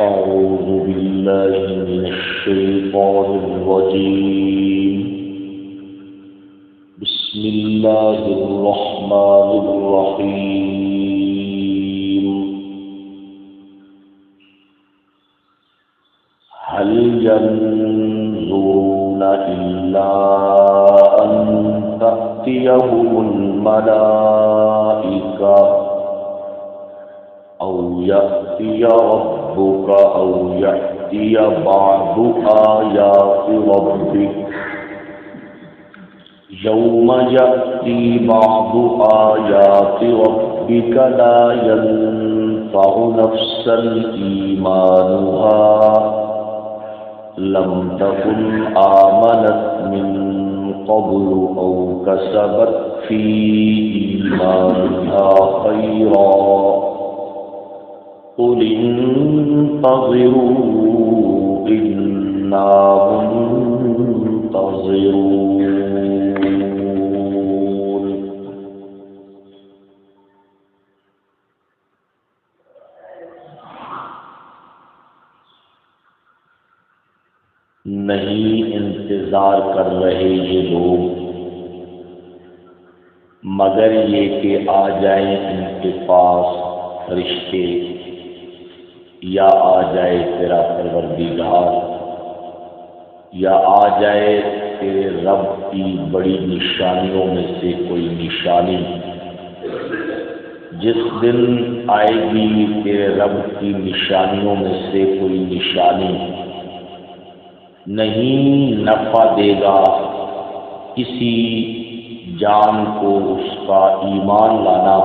أعوذ بالله من الشيطان الرجيم. بسم الله الرحمن الرحيم. هل ينظرون إلا أن تأتيهم الملائكة أو يأتي ربك أو يأتي بعض آيات ربك يوم يأتي بعض آيات ربك لا ينفع نفسا إيمانها لم تكن آمنت من قبل أو كسبت في إيمانها خيرا قل انتظروا إنا منتظرون. نہیں انتظار کر رہے یہ لوگ مگر یہ کہ آ جائیں ان کے پاس فرشتے یا آ جائے تیرا پروردگار یا آ جائے تیرے رب کی بڑی نشانیوں میں سے کوئی نشانی. جس دن آئے گی تیرے رب کی نشانیوں میں سے کوئی نشانی نہیں نفع دے گا کسی جان کو اس کا ایمان لانا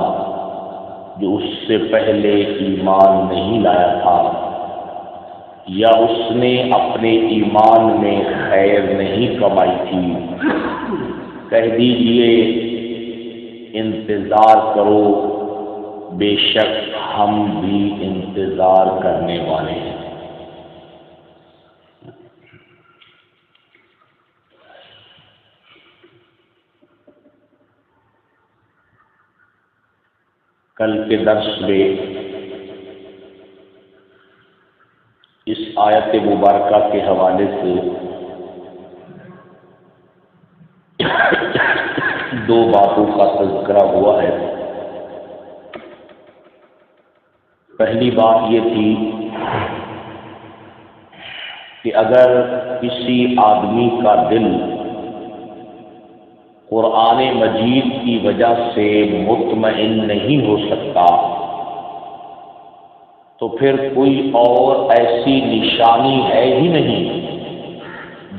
جو اس سے پہلے ایمان نہیں لایا تھا یا اس نے اپنے ایمان میں خیر نہیں کمائی تھی. کہہ دیجئے انتظار کرو بے شک ہم بھی انتظار کرنے والے ہیں. کل کے درس میں اس آیت مبارکہ کے حوالے سے دو باتوں کا تذکرہ ہوا ہے. پہلی بات یہ تھی کہ اگر کسی آدمی کا دل قرآن مجید کی وجہ سے مطمئن نہیں ہو سکتا تو پھر کوئی اور ایسی نشانی ہے ہی نہیں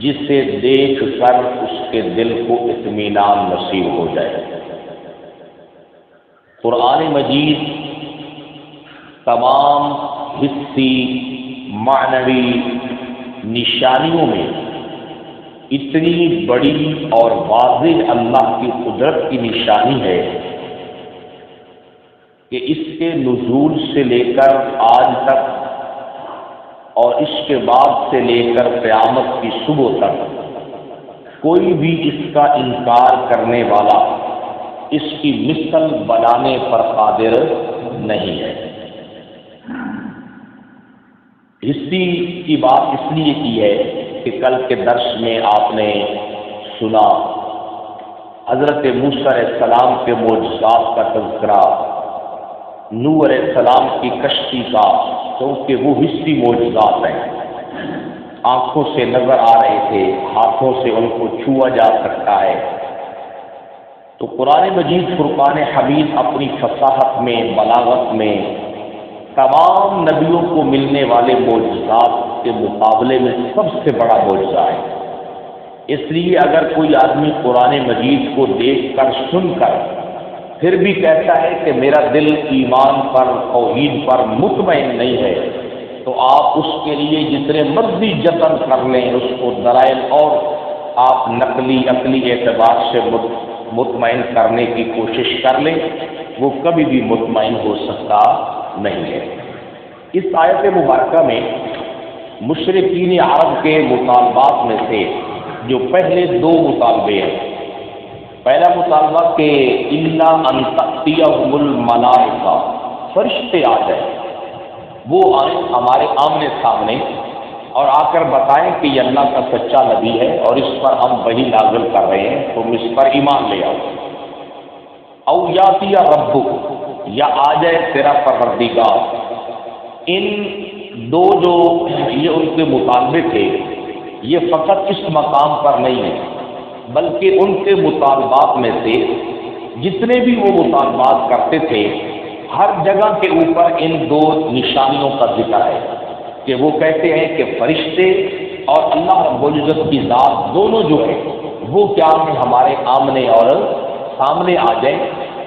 جسے دیکھ کر اس کے دل کو اطمینان نصیب ہو جائے. قرآن مجید تمام حسی معنوی نشانیوں میں اتنی بڑی اور واضح اللہ کی قدرت کی نشانی ہے کہ اس کے نزول سے لے کر آج تک اور اس کے بعد سے لے کر قیامت کی صبح تک کوئی بھی اس کا انکار کرنے والا اس کی مثل بنانے پر قادر نہیں ہے. حسی کی بات اس لیے کی ہے کہ کل کے درس میں آپ نے سنا حضرت موسیٰ علیہ السلام کے معجزات کا تذکرہ، نوح علیہ السلام کی کشتی کا، کیونکہ وہ حسی معجزات ہیں، آنکھوں سے نظر آ رہے تھے، ہاتھوں سے ان کو چھوا جا سکتا ہے. تو قرآن مجید فرقان حمید اپنی فصاحت میں بلاغت میں تمام نبیوں کو ملنے والے معجزات کے مقابلے میں سب سے بڑا معجزہ ہے. اس لیے اگر کوئی آدمی قرآن مجید کو دیکھ کر سن کر پھر بھی کہتا ہے کہ میرا دل ایمان پر توحید پر مطمئن نہیں ہے تو آپ اس کے لیے جتنے مرضی جتن کر لیں، اس کو دلائل اور آپ نقلی عقلی اعتبار سے مطمئن کرنے کی کوشش کر لیں، وہ کبھی بھی مطمئن ہو سکتا نہیں ہے. اس آیت مبارکہ میں مشرکین عرب کے مطالبات میں سے جو پہلے دو مطالبے ہیں، پہلا مطالبہ کہ الا ان تأتیہم الملائکہ، فرشتے آ جائیں. وہ آئیں ہمارے آمنے سامنے اور آ کر بتائیں کہ یہ اللہ کا سچا نبی ہے اور اس پر ہم وحی نازل کر رہے ہیں، تم اس پر ایمان لے آؤ۔ او یاتی یا ربک، یا آ جائے تیرا پروردگار۔ ان دو جو یہ ان کے مطالبے تھے، یہ فقط اس مقام پر نہیں ہے بلکہ ان کے مطالبات میں سے جتنے بھی وہ مطالبات کرتے تھے، ہر جگہ کے اوپر ان دو نشانیوں کا ذکر ہے کہ وہ کہتے ہیں کہ فرشتے اور اللہ رب العزت کی ذات دونوں جو ہے وہ کیا ہے ہمارے آمنے اور سامنے آ جائیں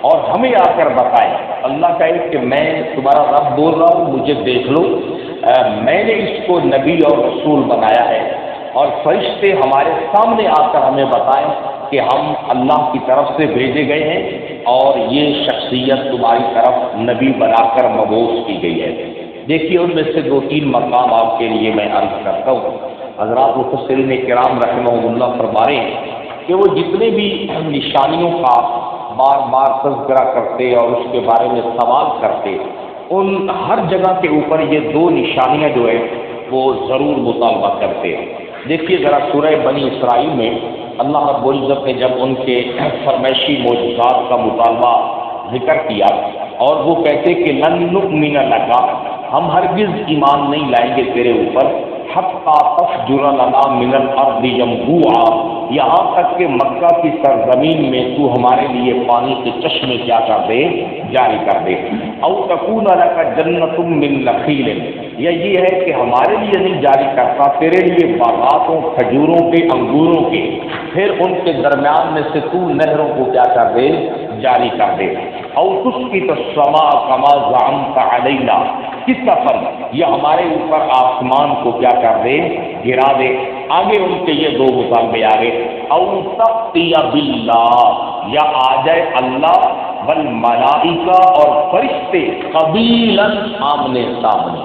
اور ہمیں آ کر بتائیں۔ اللہ کہے کہ میں تمہارا رب بول رہا ہوں، مجھے دیکھ لو، میں نے اس کو نبی اور رسول بنایا ہے، اور فرشتے ہمارے سامنے آ کر ہمیں بتائیں کہ ہم اللہ کی طرف سے بھیجے گئے ہیں اور یہ شخصیت تمہاری طرف نبی بنا کر مبعوث کی گئی ہے۔ دیکھیے ان میں سے 2-3 مقام آپ کے لیے میں عرض کرتا ہوں۔ حضرات مفسرین کرام رحمہم اللہ فرما رہے ہیں کہ وہ جتنے بھی نشانیوں کا بار بار تذکرہ کرتے اور اس کے بارے میں سوال کرتے، ان ہر جگہ کے اوپر یہ 2 نشانیاں جو ہے وہ ضرور مطالبہ کرتے ہیں۔ دیکھیے ذرا سورہ بنی اسرائیل میں اللہ رب العزت نے جب ان کے فرمائشی معجزات کا مطالبہ ذکر کیا اور وہ کہتے کہ لن نؤمن لک، ہم ہرگز ایمان نہیں لائیں گے تیرے اوپر، حتی تفجر لنا من الارض ينبوعا، یہاں تک کہ مکہ کی سرزمین میں تو ہمارے لیے پانی کے چشمے کیا کر دے، جاری کر دے۔ او تکون لک جنۃ من نخیل، یا یہ ہے کہ ہمارے لیے نہیں جاری کرتا، تیرے لیے باغاتوں، کھجوروں کے، انگوروں کے، پھر ان کے درمیان میں سے تو نہروں کو کیا کر دے، جاری کر دے۔ او تسقط السماء کما زعمت علینا کسفا، یہ ہمارے اوپر آسمان کو کیا کر دے، گرا دے۔ آگے ان کے یہ 2 مطالبے آگے، او تأتی باللہ، یا آ جائے اللہ، والملائکہ اور فرشتے، قبیلا آمنے سامنے،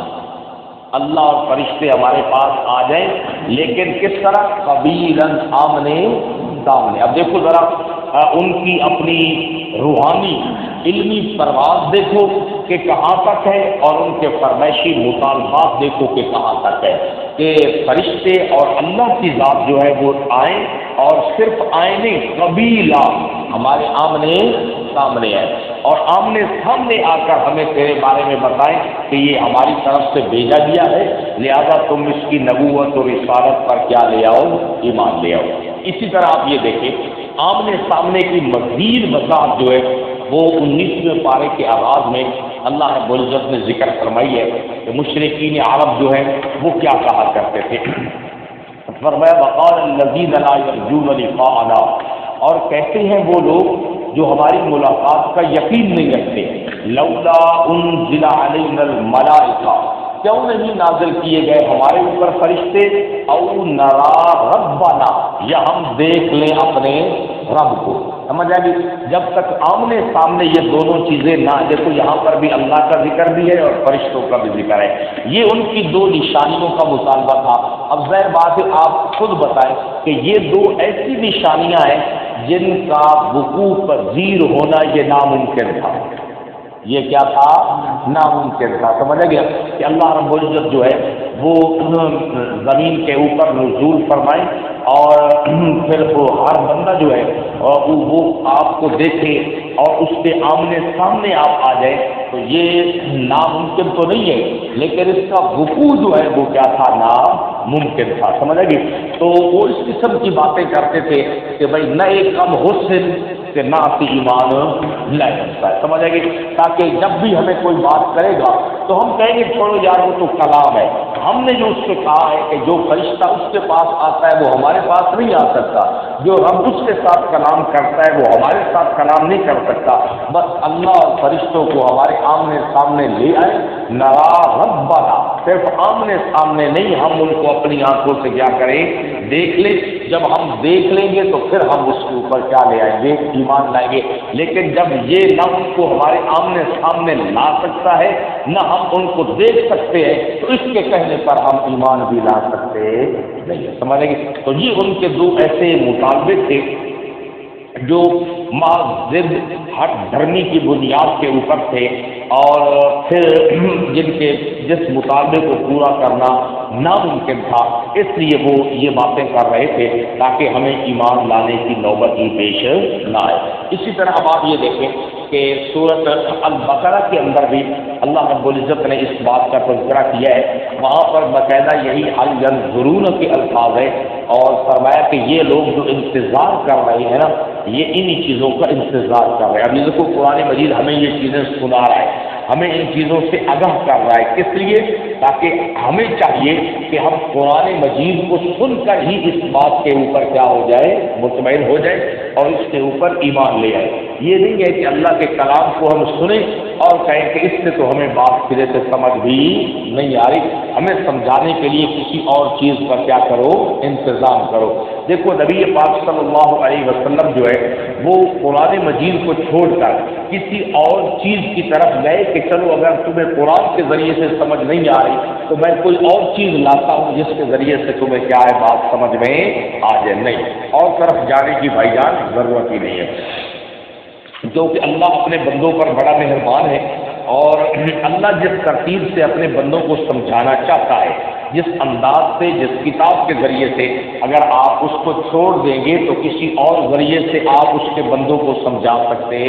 اللہ اور فرشتے ہمارے پاس آ جائیں، لیکن کس طرح؟ قبیلا آمنے سامنے۔ اب دیکھو ذرا ان کی اپنی روحانی علمی پرواز دیکھو کہ کہاں تک ہے، اور ان کے فرمائشی مطالبات دیکھو کہ کہاں تک ہے، کہ فرشتے اور اللہ کی ذات جو ہے وہ آئیں، اور صرف آئیں نہیں، قبیلہ ہمارے آمنے سامنے ہے، اور آمنے سامنے آ کر ہمیں تیرے بارے میں بتائیں کہ یہ ہماری طرف سے بھیجا گیا ہے، لہذا تم اس کی نبوت اور رسالت پر کیا لے آؤ، ایمان لے آؤ۔ اسی طرح آپ یہ دیکھیں آمنے سامنے کی مزید وضاحت جو ہے وہ 19ویں پارے کے آغاز میں اللہ رب العزت نے ذکر فرمائی ہے کہ مشرکین عرب جو ہے وہ کیا کہا کرتے تھے۔ فرمایا وقال الذین لا یرجون لقاءنا، اور کہتے ہیں وہ لوگ جو ہماری ملاقات کا یقین نہیں رکھتے، لولا انزل علینا الملائکہ، کیوں نہیں نازل کیے گئے ہمارے اوپر فرشتے، او نرا ربنا، یا ہم دیکھ لیں اپنے رب کو۔ سمجھ آئے گی؟ جب تک آمنے سامنے یہ دونوں چیزیں نہ، دیکھو یہاں پر بھی اللہ کا ذکر بھی ہے اور فرشتوں کا بھی ذکر ہے، یہ ان کی 2 نشانیوں کا مطالبہ تھا۔ اب ظاہر بات ہے آپ خود بتائیں کہ یہ 2 ایسی نشانیاں ہیں جن کا وقوع پذیر ہونا یہ ناممکن تھا۔ یہ کیا تھا؟ ناممکن تھا۔ سمجھا گیا کہ اللہ رب العزت جو ہے وہ زمین کے اوپر نزول فرمائے اور پھر وہ ہر بندہ جو ہے وہ آپ کو دیکھے اور اس کے آمنے سامنے آپ آ جائے، تو یہ ناممکن تو نہیں ہے، لیکن اس کا وقوع جو ہے وہ کیا تھا؟ ناممکن تھا۔ سمجھا گی؟ تو وہ اس قسم کی باتیں کرتے تھے کہ بھائی نہ ایک کم حسن کہ نہ اپنی ایمان لے سکتا ہے۔ سمجھ آئے گی؟ تاکہ جب بھی ہمیں کوئی بات کرے گا تو ہم کہیں گے چھوڑو یار وہ تو کلام ہے، ہم نے جو اس سے کہا ہے کہ جو فرشتہ اس کے پاس آتا ہے وہ ہمارے پاس نہیں آ سکتا، جو رب اس کے ساتھ کلام کرتا ہے وہ ہمارے ساتھ کلام نہیں کر سکتا، بس اللہ اور فرشتوں کو ہمارے آمنے سامنے لے آئے، نرا ربنا، صرف آمنے سامنے نہیں، ہم ان کو اپنی آنکھوں سے کیا کریں؟ دیکھ لیں۔ جب ہم دیکھ لیں گے تو پھر ہم اس کے اوپر کیا لے آئیں گے؟ ایمان لائیں گے۔ لیکن جب یہ نہ ان کو ہمارے آمنے سامنے لا سکتا ہے نہ ہم ان کو دیکھ سکتے ہیں، تو اس کے کہنے پر ہم ایمان بھی لا سکتے نہیں۔ سمجھیں گے؟ تو یہ ان کے 2 ایسے مطالبے تھے جو ضد ہٹ دھرمی کی بنیاد کے اوپر تھے، اور پھر جس مطالبے کو پورا کرنا ناممکن تھا، اس لیے وہ یہ باتیں کر رہے تھے تاکہ ہمیں ایمان لانے کی نوبت ہی پیش نہ آئے۔ اسی طرح اب آپ یہ دیکھیں کہ سورۃ البقرہ کے اندر بھی اللہ رب العزت نے اس بات کا تذکرہ کیا ہے، وہاں پر باقاعدہ یہی حل ینظرون کے الفاظ ہے، اور فرمایا کہ یہ لوگ جو انتظار کر رہے ہیں نا، یہ انہی چیزوں کا انتظار کر رہے ہیں۔ اب یہ دیکھو قرآن مجید ہمیں یہ چیزیں سنا رہا ہے، ہمیں ان چیزوں سے آگاہ کر رہا ہے، کس لیے؟ تاکہ ہمیں چاہیے کہ ہم قرآن مجید کو سن کر ہی اس بات کے اوپر کیا ہو جائے، مطمئن ہو جائے اور اس کے اوپر ایمان لے آئے۔ یہ نہیں ہے کہ اللہ کے کلام کو ہم سنیں اور کہیں کہ اس سے تو ہمیں بات سرے سے سمجھ بھی نہیں آ رہی، ہمیں سمجھانے کے لیے کسی اور چیز کا کیا کرو، انتظام کرو۔ دیکھو نبی پاک صلی اللہ علیہ وسلم جو ہے وہ قرآن مجید کو چھوڑ کر کسی اور چیز کی طرف گئے کہ چلو اگر تمہیں قرآن کے ذریعے سے سمجھ نہیں آ رہی تو میں کوئی اور چیز لاتا ہوں جس کے ذریعے سے تمہیں کیا ہے بات سمجھ میں آ جائے۔ نہیں، اور طرف جانے کی بھائی جان ضرورت ہی نہیں ہے، کیونکہ اللہ اپنے بندوں پر بڑا مہربان ہے، اور اللہ جس ترتیب سے اپنے بندوں کو سمجھانا چاہتا ہے، جس انداز سے، جس کتاب کے ذریعے سے اگر آپ اس کو چھوڑ دیں گے تو کسی اور ذریعے سے آپ اس کے بندوں کو سمجھا سکتے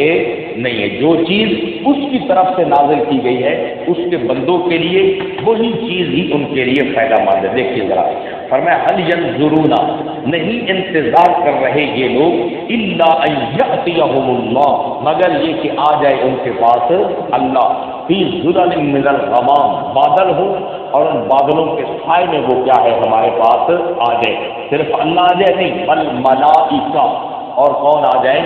نہیں ہے۔ جو چیز اس کی طرف سے نازل کی گئی ہے اس کے بندوں کے لیے وہی چیز ہی ان کے لیے فائدہ مند ہے۔ دیکھیے ذرا، فرمایا هل ينظرون، نہیں انتظار کر رہے یہ لوگ، الا ان یأتیہم اللہ، مگر یہ کہ آ جائے ان کے پاس اللہ، فی ظلل من الغمام، بادل ہو اور ان بادلوں کے سائے میں وہ کیا ہے ہمارے پاس آ جائے۔ صرف اللہ آ جائے نہیں، بل ملائکہ، اور کون آ جائیں؟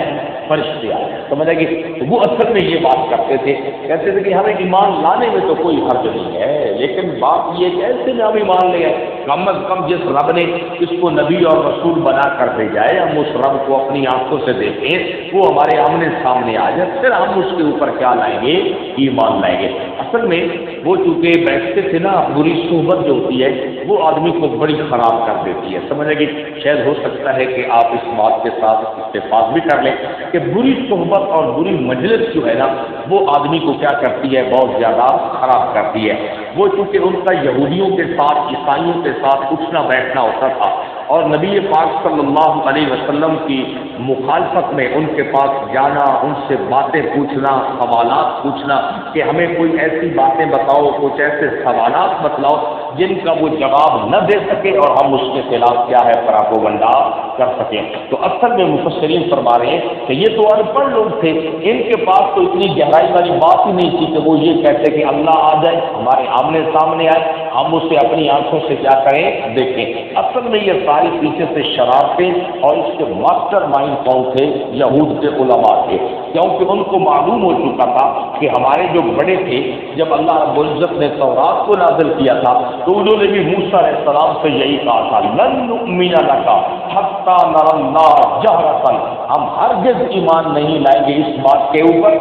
فرشتے آ جائیں۔ سمجھا کہ وہ اصل میں یہ بات کرتے تھے، کہتے تھے کہ ہمیں ایمان لانے میں تو کوئی حرج نہیں ہے، لیکن بات یہ کہ ایسے میں ہم ایمان لے آئے، کم از کم جس رب نے اس کو نبی اور رسول بنا کر بھیجا ہے ہم اس رب کو اپنی آنکھوں سے دیکھیں، وہ ہمارے آمنے سامنے آ جائے، پھر ہم اس کے اوپر کیا لائیں گے؟ ایمان لائیں گے۔ اصل میں وہ چونکہ بیٹھتے تھے نا، بری صحبت جو ہوتی ہے وہ آدمی کو بڑی خراب کر دیتی ہے۔ سمجھے کہ شاید ہو سکتا ہے کہ آپ اس بات کے ساتھ اتفاق بھی کر لیں کہ بری صحبت اور بری مجلس جو ہے نا وہ آدمی کو کیا کرتی ہے؟ بہت زیادہ خراب کرتی ہے۔ وہ چونکہ ان کا یہودیوں کے ساتھ، عیسائیوں کے ساتھ اٹھنا بیٹھنا ہوتا تھا، اور نبی پاک صلی اللہ علیہ وسلم کی مخالفت میں ان کے پاس جانا، ان سے باتیں پوچھنا، سوالات پوچھنا کہ ہمیں کوئی ایسی باتیں بتاؤ، کچھ ایسے سوالات بتلاؤ جن کا وہ جواب نہ دے سکے اور ہم اس کے خلاف کیا ہے پراپوگنڈا کر سکیں۔ تو اصل میں مفسرین فرما رہے ہیں کہ یہ تو ان پڑھ لوگ تھے، ان کے پاس تو اتنی گہرائی والی بات ہی نہیں تھی کہ وہ یہ کہتے کہ اللہ آ جائے، ہمارے آمنے سامنے آئے، ہم اسے اپنی آنکھوں سے کیا کریں؟ دیکھیں۔ اصل میں یہ ساری پیچھے سے شرارتیں اور اس کے ماسٹر مائنڈ کون تھے؟ یہود کے علماء تھے، کیونکہ ان کو معلوم ہو چکا تھا کہ ہمارے جو بڑے تھے، جب اللہ رب العزت نے تورات کو نازل کیا تھا تو انہوں نے بھی موسیٰ علیہ السلام سے یہی کہا تھا، لن نؤمن لک حتی نری اللہ جہرۃ، ہم ہرگز ایمان نہیں لائیں گے اس بات کے اوپر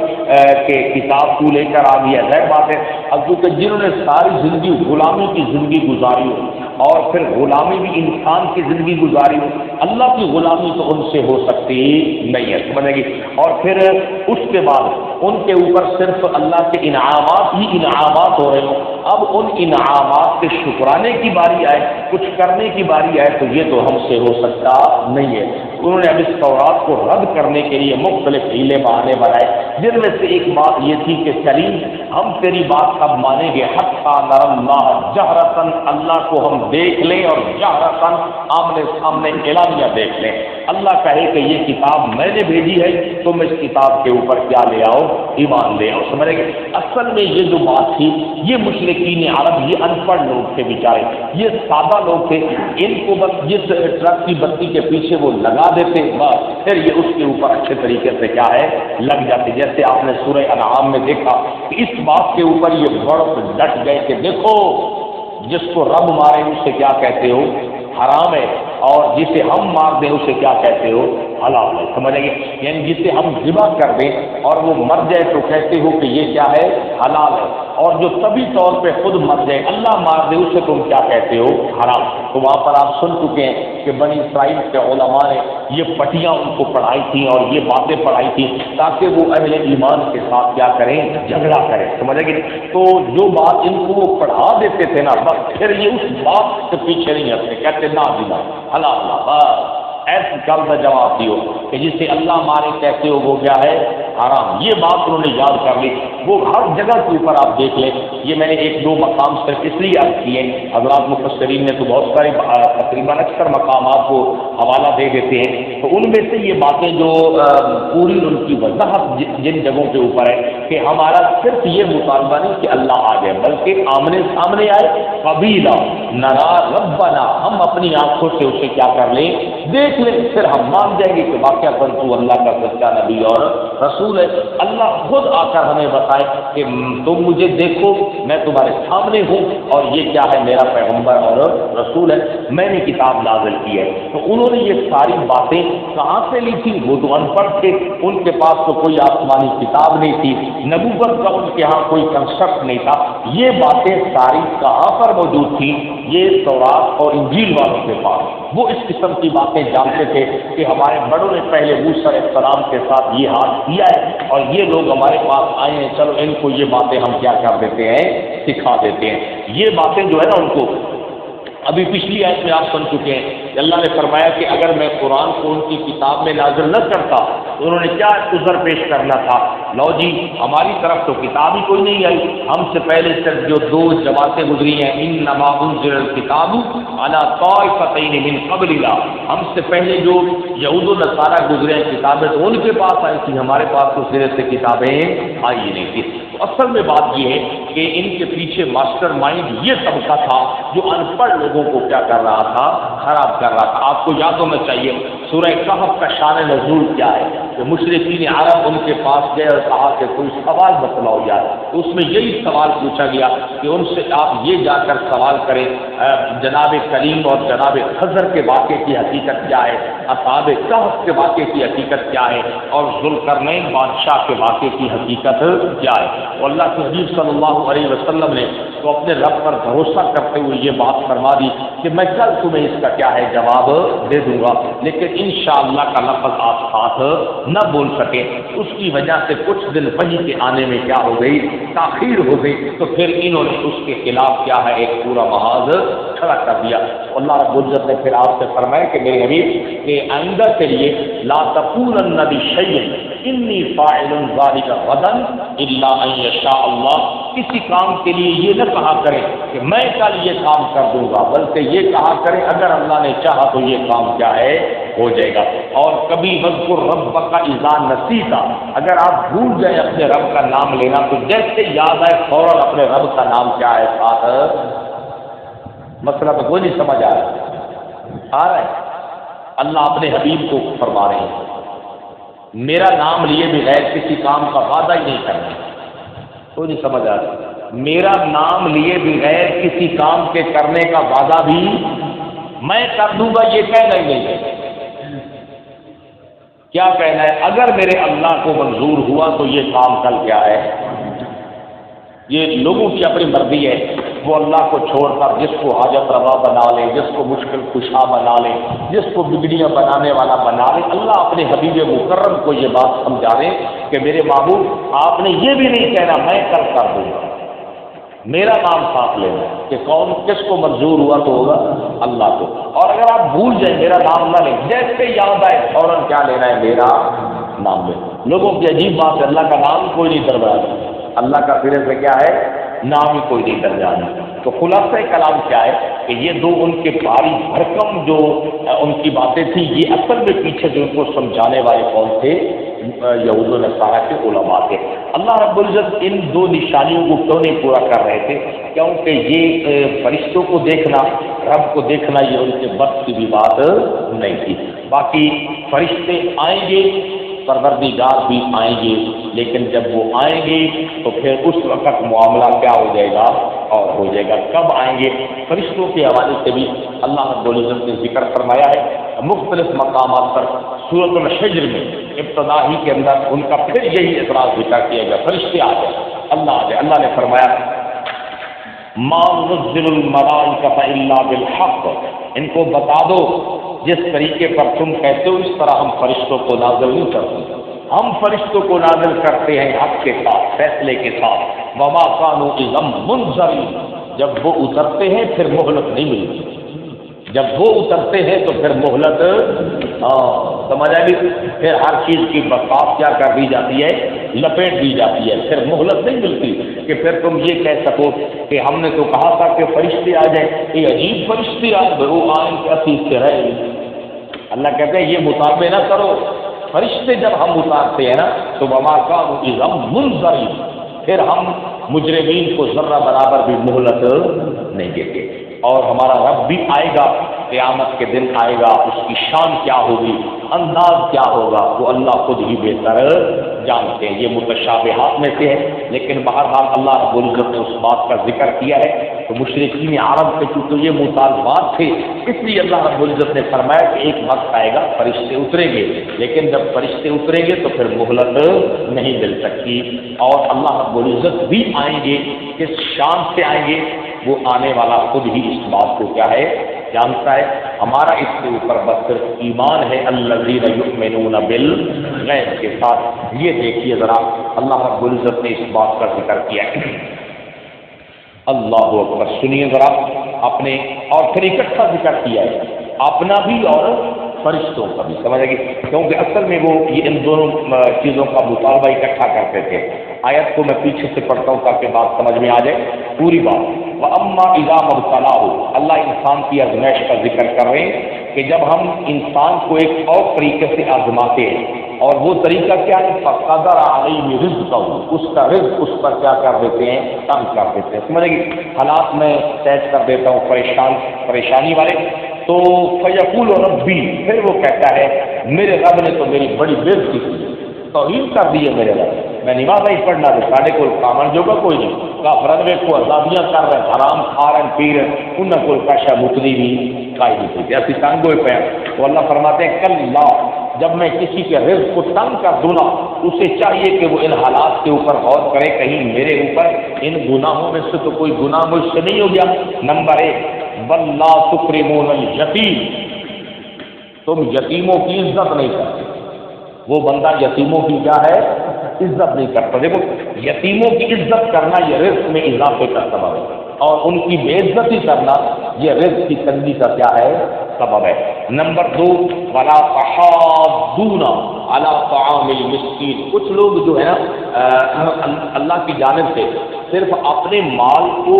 کہ کتاب تو لے کر آ گیا۔ ظاہر بات ہے، اب کیونکہ جنہوں نے ساری زندگی غلامی کی زندگی گزاری ہو اور پھر غلامی بھی انسان کی زندگی گزاری ہو، اللہ کی غلامی تو ان سے ہو سکتی نہیں ہے، سمجھے گی۔ اور پھر اس کے بعد ان کے اوپر صرف اللہ کے انعامات ہی انعامات ہو رہے ہوں، اب ان انعامات کے شکرانے کی باری آئے، کچھ کرنے کی باری آئے تو یہ تو ہم سے ہو سکتا نہیں ہے۔ انہوں نے اب اس تورات کو رد کرنے کے لیے مختلف ہیلے بہانے بنائے، جن میں سے ایک بات یہ تھی کہ سلیم ہم تیری بات کب مانیں گے؟ حتی نری اللہ جہرۃ، اللہ کو ہم دیکھ لیں، اور جہرۃ آمنے سامنے اعلانیہ دیکھ لیں۔ اللہ کہے کہ یہ کتاب میں نے بھیجی ہے، تم اس کتاب کے اوپر کیا لے آؤ؟ ایمان لے آؤ۔ سمجھے گے اصل میں یہ جو بات تھی، یہ مشرکین عرب، یہ ان پڑھ لوگ تھے بیچارے، یہ سادہ لوگ تھے، ان کو بس جس ٹرک کی بتی کے پیچھے وہ لگا دیتے، بس پھر یہ اس کے اوپر اچھے طریقے سے کیا ہے لگ جاتے۔ جیسے آپ نے سورہ انعام میں دیکھا کہ اس بات کے اوپر یہ بڑھ ڈٹ گئے کہ دیکھو جس کو رب مارے اسے کیا کہتے ہو؟ حرام ہے، اور جسے ہم مار دیں اسے کیا کہتے ہو؟ حلال ہے۔ سمجھیں گے، یعنی جسے ہم ذبح کر دیں اور وہ مر جائے تو کہتے ہو کہ یہ کیا ہے؟ حلال ہے، اور جو طبی طور پہ خود مر جائے، اللہ مار دے، اسے تم کیا کہتے ہو؟ حرام۔ تو وہاں پر آپ سن چکے ہیں کہ بنی اسرائیل کے علماء نے یہ پٹیاں ان کو پڑھائی تھیں اور یہ باتیں پڑھائی تھیں تاکہ وہ اہل ایمان کے ساتھ کیا کریں، جھگڑا کریں، سمجھے گی؟ تو جو بات ان کو وہ پڑھا دیتے تھے نا، بس پھر یہ اس بات سے پیچھے نہیں ہٹتے، کہتے نہ دینا اللہ اللہ، ایسے کل کا جواب دیو کہ جسے اللہ مارے کہتے ہو وہ کیا ہے، حرام۔ یہ بات انہوں نے یاد کر لی۔ وہ ہر جگہ کے اوپر آپ دیکھ لیں، یہ میں نے ایک دو مقام صرف اس لیے عرض کیے، حضرات مفسرین نے تو بہت سارے تقریباً اکثر مقامات کو حوالہ دے دیتے ہیں، تو ان میں سے یہ باتیں جو پوری ان کی وضاحت جن جگہوں کے اوپر ہے کہ ہمارا صرف یہ مطالبہ نہیں کہ اللہ آ جائے، بلکہ آمنے سامنے آئے، قبیلہ نرا ربنا، ہم اپنی آنکھوں سے اسے کیا کر لیں، دیکھ لیں، پھر ہم مان جائیں گے کہ واقعہ تو اللہ کا سچا نبی اور رسول ہے۔ اللہ خود آ کر ہمیں بتائے کہ تم مجھے دیکھو، میں تمہارے سامنے ہوں، اور یہ کیا ہے، میرا پیغمبر اور رسول ہے، میں نے کتاب نازل کی ہے۔ تو انہوں نے یہ ساری باتیں کہاں سے لی تھی؟ وہ تو ان پڑھ تھے، ان کے پاس تو کوئی آسمانی کتاب نہیں تھی، نبوت کا ان کے ہاں کوئی کنسپٹ نہیں تھا۔ یہ باتیں ساری کہاں پر موجود تھیں؟ یہ تورات اور انجیل والوں کے پاس۔ وہ اس قسم کی باتیں جانتے تھے کہ ہمارے بڑوں نے پہلے موسیٰ علیہ السلام کے ساتھ یہ حال کیا ہے، اور یہ لوگ ہمارے پاس آئے ہیں، چلو ان کو یہ باتیں ہم کیا کر دیتے ہیں، سکھا دیتے ہیں۔ یہ باتیں جو ہے نا ان کو ابھی پچھلی آیت میں آپ سن چکے ہیں کہ اللہ نے فرمایا کہ اگر میں قرآن کو ان کی کتاب میں نازل نہ کرتا تو انہوں نے کیا عذر پیش کرنا تھا، لو جی ہماری طرف تو کتاب ہی کوئی نہیں آئی، ہم سے پہلے صرف جو دو جماعتیں گزری ہیں، انما انزل الکتاب علی طائفتین من قبلنا، ہم سے پہلے جو یہود و نصارہ گزرے ہیں کتابیں تو ان کے پاس آئی تھی، ہمارے پاس تو سرے سے کتابیں آئی ہی نہیں تھی۔ تو اصل میں بات یہ ہے کہ ان کے پیچھے ماسٹر مائنڈ یہ طبقہ تھا جو ان پڑھ لوگوں کو کیا کر رہا تھا، خراب کر رہا تھا۔ آپ کو یاد ہونا چاہیے سورہ کہف کا شان نزول کیا ہے کہ مشرکین عرب ان کے پاس گئے اور کہا کہ کوئی سوال بتلاؤ یار، تو اس میں یہی سوال پوچھا گیا کہ ان سے آپ یہ جا کر سوال کریں جناب کریم اور جناب خضر کے واقعے کی حقیقت کیا ہے، اصحاب کہف کے واقعے کی حقیقت کیا ہے، اور ذوالقرنین بادشاہ کے واقعے کی حقیقت کیا ہے۔ اور اللہ کے حبیب صلی اللہ علیہ وسلم نے تو اپنے رب پر بھروسہ کرتے ہوئے یہ بات فرما دی کہ میں کل تمہیں اس کا کیا ہے جواب دے دوں گا، لیکن انشاءاللہ کا لفظ آپ ساتھ نہ بول سکے، اس کی وجہ سے کچھ دن وحی کے آنے میں کیا ہو گئی، تاخیر ہو گئی، تو پھر انہوں نے اس کے خلاف کیا ہے ایک پورا محاذ کھڑا کر دیا۔ اللہ رب العزت نے پھر آپ سے فرمایا کہ میرے حبیب کہ آئندہ کے لیے لا تقولن بشیء انی فاعل ذلک غدا الا ان یشاء اللہ، کسی کام کے لیے یہ نہ کہا کریں کہ میں کل یہ کام کر دوں گا، بلکہ یہ کہا کریں اگر اللہ نے چاہا تو یہ کام کیا ہے ہو جائے گا۔ اور کبھی واذکر ربک اذا نسیت، اگر آپ بھول جائیں اپنے رب کا نام لینا تو جیسے یاد آئے فوراً اپنے رب کا نام کیا ہے ساتھ۔ مسئلہ تو کوئی نہیں سمجھ آ رہا ہے؟ اللہ اپنے حبیب کو فرما رہے ہیں میرا نام لیے بغیر کسی کام کا وعدہ ہی نہیں کرنا، کوئی نہیں سمجھ آ رہا، میرا نام لیے بغیر کسی کام کے کرنے کا وعدہ بھی میں کر دوں گا، یہ کہنا ہی نہیں ہے۔ کیا کہنا ہے؟ اگر میرے اللہ کو منظور ہوا تو یہ کام کل کیا ہے، یہ لوگوں کی اپنی مرضی ہے، وہ اللہ کو چھوڑ کر جس کو حاجت روا بنا لے، جس کو مشکل کشا بنا لے، جس کو بگڑیاں بنانے والا بنا لے۔ اللہ اپنے حبیب مکرم کو یہ بات سمجھا رہے کہ میرے محبوب آپ نے یہ بھی نہیں کہنا میں کل کر دوں گا، میرا نام ساتھ لینا کہ کون کس کو منظور ہوا تو ہوگا اللہ کو، اور اگر آپ بھول جائیں میرا نام نہ لیں، جیسے یاد آئے فوراً کیا لینا ہے، میرا نام لے۔ لوگوں کی عجیب بات ہے، اللہ کا نام کوئی نہیں درجہ، اللہ کا سرے سے کیا ہے نام ہی کوئی نہیں درجہ۔ تو خلاصہ کلام کیا ہے کہ یہ دو ان کے بھاری بھرکم جو ان کی باتیں تھیں، یہ اصل میں پیچھے جو ان کو سمجھانے والے کون تھے، یہود و نصارہ کے علماء تھے۔ اللہ رب العزت ان دو نشانیوں کو کیوں نہیں پورا کر رہے تھے؟ کیونکہ یہ فرشتوں کو دیکھنا، رب کو دیکھنا، یہ ان کے بس کی بھی بات نہیں تھی۔ باقی فرشتے آئیں گے، پروردگار بھی آئیں گے، لیکن جب وہ آئیں گے تو پھر اس وقت معاملہ کیا ہو جائے گا اور ہو جائے گا۔ کب آئیں گے؟ فرشتوں کے حوالے سے بھی اللہ رب العزت نے ذکر فرمایا ہے مختلف مقامات پر۔ سورۃ الحجر میں ابتدا ہی کے اندر ان کا پھر یہی اعتراض ذکر کیا گیا، فرشتے آ جائے، اللہ آ جائے۔ اللہ نے فرمایا ما نزل الملائکۃ الا بالحق، ان کو بتا دو جس طریقے پر تم کہتے ہو اس طرح ہم فرشتوں کو نازل نہیں کرتے، ہم فرشتوں کو نازل کرتے ہیں حق کے ساتھ، فیصلے کے ساتھ۔ وما كانوا اذا منذرین، جب وہ اترتے ہیں پھر مہلت نہیں ملتی، جب وہ اترتے ہیں تو پھر مہلت سمجھ آئی، پھر ہر چیز کی بساط کیا کر دی جاتی ہے، لپیٹ دی جاتی ہے، پھر مہلت نہیں ملتی کہ پھر تم یہ کہہ سکو کہ ہم نے تو کہا تھا کہ فرشتے آ جائیں، یہ عجیب فرشتے آئے وہ آئیں کیسی سے رہے۔ اللہ کہتے ہیں یہ مطالبے نہ کرو، فرشتے جب ہم اتارتے ہیں نا تو وما كانوا اذا منذرین، پھر ہم مجرمین کو ذرہ برابر بھی مہلت نہیں دیتے۔ اور ہمارا رب بھی آئے گا، قیامت کے دن آئے گا، اس کی شان کیا ہوگی، انداز کیا ہوگا، وہ اللہ خود ہی بہتر جانتے ہیں۔ یہ متشابہات میں سے ہے، لیکن بہرحال اللہ رب العزت نے اس بات کا ذکر کیا ہے تو مشرکین عرب کے چونکہ یہ مطالبات تھے، اس لیے اللہ رب العزت نے فرمایا کہ ایک وقت آئے گا فرشتے اتریں گے، لیکن جب فرشتے اتریں گے تو پھر مہلت نہیں مل سکتی، اور اللہ رب العزت بھی آئیں گے، کس شان سے آئیں گے، وہ آنے والا خود ہی اس بات کو کیا ہے جانتا ہے۔ ہمارا اس کے اوپر بس صرف ایمان ہے، الذین یؤمنون بالغیب کے ساتھ۔ یہ دیکھیے ذرا اللہ رب العزت نے اس بات کا ذکر کیا ہے، اللہ اکبر، سنیے ذرا اپنے، اور پھر اکٹھا ذکر کیا ہے اپنا بھی اور فرشتوں کا بھی، سمجھ آئے گی، کیونکہ اصل میں وہ یہ ان دونوں چیزوں کا مطالبہ اکٹھا کرتے تھے۔ آیت کو میں پیچھے سے پڑھتا ہوں تاکہ بات سمجھ میں آ جائے پوری بات۔ وَأَمَّا إِذَا مَا ابْتَلَاهُ، اللہ انسان کی آزمائش کا ذکر کر رہے ہیں کہ جب ہم انسان کو ایک اور طریقے سے آزماتے ہیں، اور وہ طریقہ کیا ہے، فَقَدَرَ عَلَيْهِ رِزْقَهُ، اس کا رزق اس پر کیا کر دیتے ہیں، تنگ کر دیتے ہیں، سمجھے گی، حالات میں سیٹ کر دیتا ہوں پریشانی والے، تو فَيَقُولُ رَبِّي، پھر وہ کہتا ہے میرے رب نے تو میری بڑی بےزتی کی، توہین کر دی ہے میرے رب، میں نماز نہیں پڑھنا تو ساڑھے کو کامن جو گا کوئی نہیں، کافرن میں کو آزادیاں کر رہے ہیں، حرام کھا رہے ہیں، پی رہے ہیں، انہیں کوئی کاشا متنی بھی کائی نہیں تھی، ایسی تنگ ہوئے پہ تو اللہ فرماتے ہیں کل جب میں کسی کے رزق کو تنگ کر دوں نا، اسے چاہیے کہ وہ ان حالات کے اوپر غور کرے، کہیں میرے اوپر ان گناہوں میں سے تو کوئی گناہ مجھ سے نہیں ہو گیا۔ نمبر 1، وَلَا تُكْرِمُونَ الْيَتِيمَ، تم یتیموں کی عزت نہیں کرتے، وہ بندہ یتیموں کی کیا ہے، عزت نہیں کرتا۔ دیکھو یتیموں کی عزت کرنا یہ رزق میں اضافے کا سبب ہے، اور ان کی بے عزتی کرنا یہ رزق کی تنگی کا کیا ہے، سبب ہے۔ نمبر 2، وَلَا تَحَاضُّونَ عَلَىٰ طَعَامِ الْمِسْكِينِ، کچھ لوگ جو ہے نا اللہ کی جانب سے صرف اپنے مال کو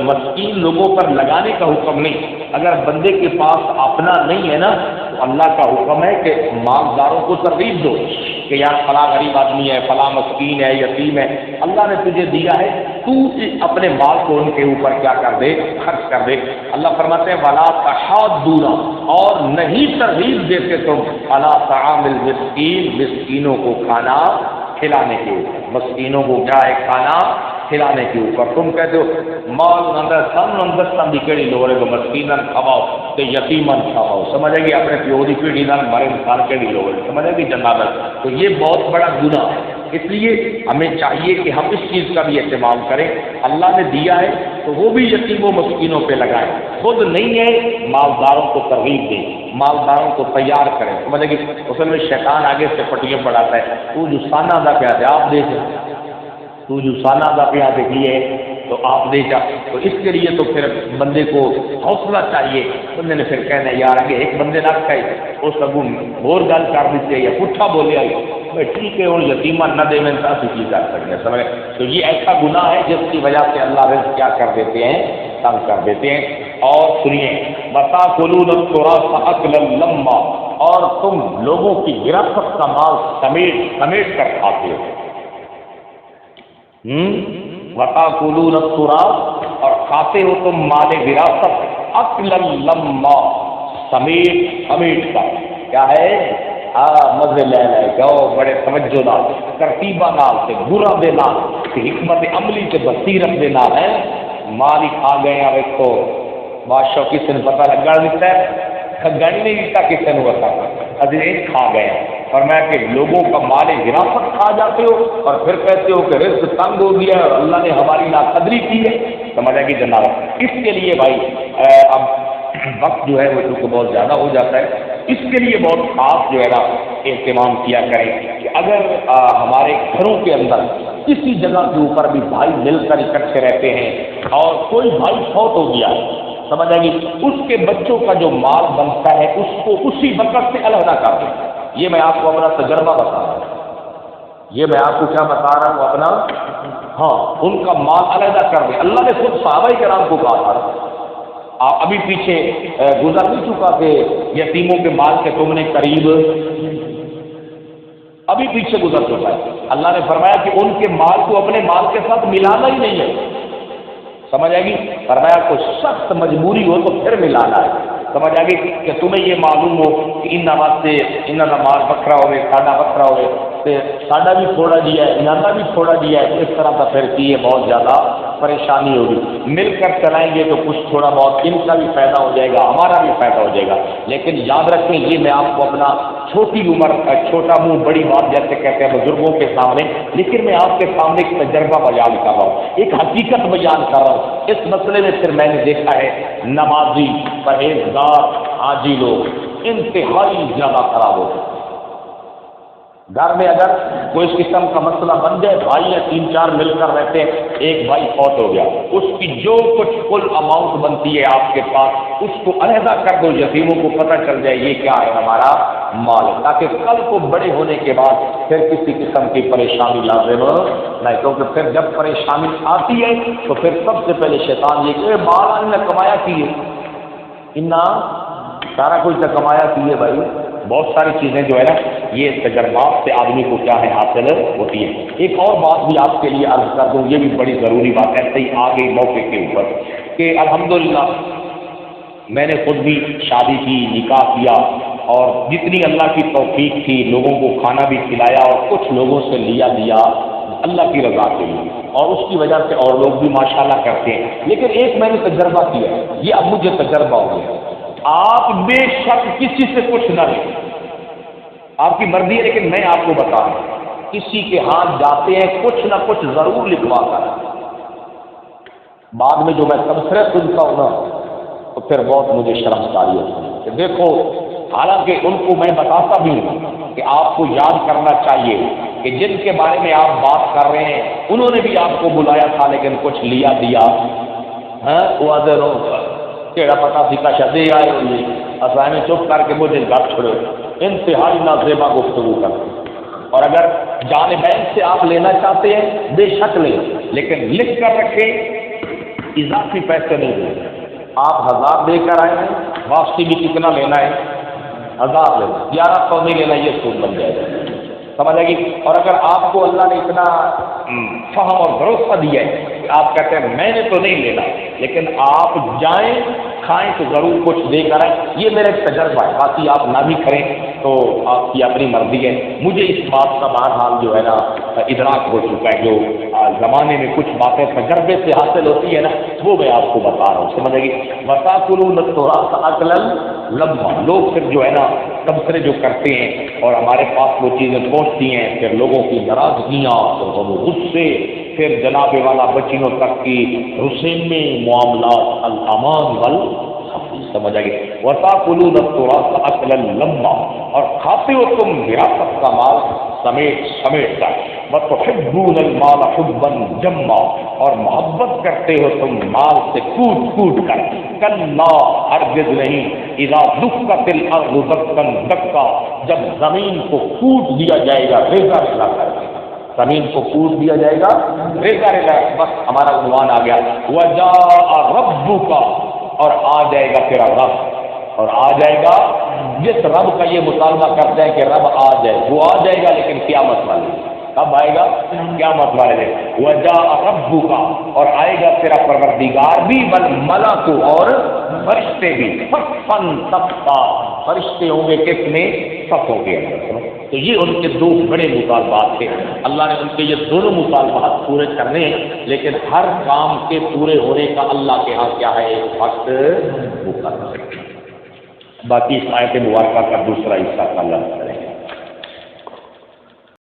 مسکین لوگوں پر لگانے کا حکم نہیں، اگر بندے کے پاس اپنا نہیں ہے نا تو اللہ کا حکم ہے کہ مالداروں کو ترغیب دو کہ یار فلاں غریب آدمی ہے، فلاں مسکین ہے، یتیم ہے، اللہ نے تجھے دیا ہے، تو اپنے مال کو ان کے اوپر کیا کر دے، خرچ کر دے۔ اللہ فرماتے ہیں وَلَا تَحَاضُّونَ، اور نہیں ترغیب دیتے تم عَلَىٰ طَعَامِ الْمِسْكِينِ، مسکینوں کو کھانا کھلانے کے اوپر، مسکینوں کو کیا ہے، کھانا کھلانے کے اوپر۔ تم کہتے ہو مال اندر سن دکڑی لوڑے کو مسکینن کھواؤ تے یتیمن کھواؤ، سمجھے گی اپنے پیو دی پیڑھی نال مرے انسان کیڑی لوڑے، سمجھے گی جناب، تو یہ بہت بڑا گناہ ہے۔ اس لیے ہمیں چاہیے کہ ہم اس چیز کا بھی اہتمام کریں، اللہ نے دیا ہے تو وہ بھی یتیموں مسکینوں پہ لگائیں، خود نہیں ہے مالداروں کو ترغیب دیں، مالداروں کو تیار کریں، سمجھے گی۔ اصل میں شیطان آگے سے پٹیاں پڑھاتا ہے، تو جو سانہ دا پیا دے آپ دیکھ، تو جو سالہ کا پیا دیکھیے تو آپ دے جا، تو اس کے لیے تو پھر بندے کو حوصلہ چاہیے، بندے نے پھر کہنا یار اگے ایک بندے نہ کھائے اس سگو اور گل کر دیتے یا پٹھا بولے آئی بھائی ٹھیک ہے، اور یتیمہ نہ دے میں اسی کی کر سکتے ہیں، سمجھ۔ تو یہ ایسا گناہ ہے جس کی وجہ سے اللہ رزق کیا کر دیتے ہیں، تنگ کر دیتے ہیں۔ اور سنیے وَتَأْكُلُونَ التُّرَاثَ أَكْلًا لَمًّا، اور تم لوگوں کی وراثت کا مال سمیٹ کر کھاتے ہو، وَتَأْكُلُونَ التُّرَاثَ، اور کھاتے ہو تم مال وراثت، أَكْلًا لَمًّا، سمیٹ کر، کیا ہے، مزے لے جاؤ، بڑے توجہ نال، ترتیبہ نال تے گرا دے نال تے حکمت عملی تے بصیرت دے نال ہے، مال ہی کھا گئے ہیں۔ ویکھو بادشاہ کسی نے پتہ لگا دیتا ہے، کھگاڑی نہیں دیتا کسی نے پتہ، ابھی کھا گئے ہیں۔ اور میں کہ لوگوں کا مال وراثت کھا جاتے ہو اور پھر کہتے ہو کہ رزق تنگ ہو گیا ہے اور اللہ نے ہماری ناقدری کی ہے، سمجھ آئے گی جناب۔ اس کے لیے بھائی اب وقت جو ہے وہ چونکہ بہت زیادہ ہو جاتا ہے، اس کے لیے بہت خاص جو ہے نا اہتمام کیا کریں کہ اگر ہمارے گھروں کے اندر کسی جگہ کے اوپر بھی بھائی مل کر اکٹھے رہتے ہیں اور کوئی بھائی فوت ہو گیا، سمجھ آئے گی، اس کے بچوں کا جو مال بنتا ہے اس کو اسی وقت سے علیحدہ کر دیں۔ یہ میں آپ کو اپنا تجربہ بتا رہا ہوں، یہ میں آپ کو کیا بتا رہا ہوں اپنا، ہاں ان کا مال علیحدہ کر دیں۔ اللہ نے خود صحابہ کرام کو کہا تھا، آپ ابھی پیچھے گزر نہیں چکا کہ یتیموں کے مال کے تم نے قریب، ابھی پیچھے گزر چکا ہے، اللہ نے فرمایا کہ ان کے مال کو اپنے مال کے ساتھ ملانا ہی نہیں ہے، سمجھ آئے گی، فرمایا کوئی سخت مجبوری ہو تو پھر ملانا ہے، سمجھ آئے گی کہ تمہیں یہ معلوم ہو کہ ان نماز سے ان مال بکرا ہوئے ساڈا بکرا ہوئے ساڈا بھی تھوڑا دیا ہے انہوں بھی تھوڑا دیا ہے، اس طرح کا پھر کی یہ بہت زیادہ پریشانی ہوگی۔ مل کر چلائیں گے تو کچھ تھوڑا بہت ان کا بھی فائدہ ہو جائے گا، ہمارا بھی فائدہ ہو جائے گا، لیکن یاد رکھیں یہ میں آپ کو اپنا چھوٹی عمر چھوٹا منہ بڑی بات جیسے کہتے ہیں بزرگوں کے سامنے، لیکن میں آپ کے سامنے ایک تجربہ بیان کر رہا ہوں، ایک حقیقت بیان کر رہا ہوں۔ اس مسئلے میں پھر میں نے دیکھا ہے نمازی پرہیزگار حاجی لوگ انتہائی زیادہ خراب ہوتے ہیں۔ گھر میں اگر کوئی اس قسم کا مسئلہ بن جائے، بھائی یا 3-4 مل کر رہتے ہیں، ایک بھائی فوت ہو گیا، اس کی جو کچھ کل اماؤنٹ بنتی ہے آپ کے پاس اس کو علیحدہ کر دو، یتیموں کو پتہ چل جائے یہ کیا ہے ہمارا مال، تاکہ کل کو بڑے ہونے کے بعد پھر کسی قسم کی پریشانی لازم نہیں، کیونکہ پھر جب پریشانی آتی ہے تو پھر سب سے پہلے شیطان یہ کہ مال نے کمایا کیے، سارا کچھ تو کمایا کیے بھائی، بہت ساری چیزیں جو ہے نا یہ تجربات سے آدمی کو کیا ہے حاصل ہوتی ہے۔ ایک اور بات بھی آپ کے لیے عرض کر دوں، یہ بھی بڑی ضروری بات ہے، صحیح آ گئی موقع کے اوپر کہ الحمدللہ میں نے خود بھی شادی کی، نکاح کیا، اور جتنی اللہ کی توفیق تھی لوگوں کو کھانا بھی کھلایا اور کچھ لوگوں سے لیا دیا اللہ کی رضا کے لیے، اور اس کی وجہ سے اور لوگ بھی ماشاءاللہ کرتے ہیں، لیکن ایک میں نے تجربہ کیا، یہ اب مجھے تجربہ ہو گیا، آپ بے شک کسی سے کچھ نہ لیں، آپ کی مرضی ہے، لیکن میں آپ کو بتا رہا ہوں کسی کے ہاتھ جاتے ہیں کچھ نہ کچھ ضرور لکھوا کر، بعد میں جو میں تبصرے سنتا ہوں نا تو پھر بہت مجھے شرمساری ہوتی ہے کہ دیکھو، حالانکہ ان کو میں بتاتا بھی ہوں کہ آپ کو یاد کرنا چاہیے کہ جن کے بارے میں آپ بات کر رہے ہیں انہوں نے بھی آپ کو بلایا تھا لیکن کچھ لیا دیا، وہ ادھر کیڑا پتا سی کا شدے آئے ہوئے اصل میں چپ کر کے مجھے گھر چھوڑے، انتہائی نازیبا گفتگو کرتے، اور اگر جان بین سے آپ لینا چاہتے ہیں بے شک لیں، لیکن لکھ کر رکھیں اضافی پیسے نہیں دیں، آپ 1000 دے کر آئے ہیں، واپسی بھی کتنا لینا ہے، 1000 لینا، 1100 نہیں لینا، یہ سود بن جائے گا، سمجھ آئے گی۔ اور اگر آپ کو اللہ نے اتنا فہم اور بھروسہ دیا ہے کہ آپ کہتے ہیں میں نے تو نہیں لینا، لیکن آپ جائیں کھائیں تو ضرور کچھ دے کر آئیں، یہ میرا ایک تجربہ ہے، باقی آپ نہ بھی کریں تو آپ کی اپنی مرضی ہے۔ مجھے اس بات کا بہرحال جو ہے نا ادراک ہو چکا ہے، جو زمانے میں کچھ باتیں تجربے سے حاصل ہوتی ہے نا وہ میں آپ کو بتا رہا ہوں، سمجھ گی۔ وَتَأْكُلُونَ التُّرَاثَ أَكْلًا لَمًّا، لوگ پھر جو ہے نا تبصرے جو کرتے ہیں اور ہمارے پاس وہ چیزیں پہنچتی ہیں، پھر لوگوں کی ناراضگیاں، غصے، پھر جناب والا بچیوں تک کی حسین میں معاملات الامان والخفی، سمجھ آئے گی۔ وَتَأْكُلُونَ التُّرَاثَ أَكْلًا لَمًّا، اور کھاتے ہو تم وراثت کا مال سمیٹ کر، وَتُحِبُّونَ الْمَالَ حُبًّا جَمًّا، اور محبت کرتے ہو تم مال سے کوٹ کر، کَلَّا ہرگز نہیں، اِذَا دُکَّتِ الْأَرْضُ دَکًّا دَکًّا، جب زمین کو کوٹ دیا جائے گا ریزہ ریزہ کر کے، زمین کو کوٹ دیا جائے گا ریزہ ریزہ، بس ہمارا عنوان آ گیا، وَجَاءَ رَبُّكَ، اور آ جائے گا تیرا رب، اور آ جائے گا جس رب کا یہ مطالبہ کرتا ہے کہ رب آ جائے وہ آ جائے گا، لیکن قیامت والے کب آئے گا؟ قیامت والے دن۔ وَجَاءَ رَبُّكَ، اور آئے گا تیرا پروردگار بھی، وَالْمَلَكُ، اور فرشتے بھی، صَفًّا صَفًّا، فرشتے ہوں گے کس میں؟ صفوں کے اندر۔ تو یہ ان کے دو بڑے مطالبات تھے، اللہ نے ان کے یہ دونوں مطالبات پورے کرنے ہیں، لیکن ہر کام کے پورے ہونے کا اللہ کے ہاں کیا ہے؟ ایک وقت مقرر ہے۔ باقی اس آیت مبارکہ کا دوسرا حصہ کا اللہ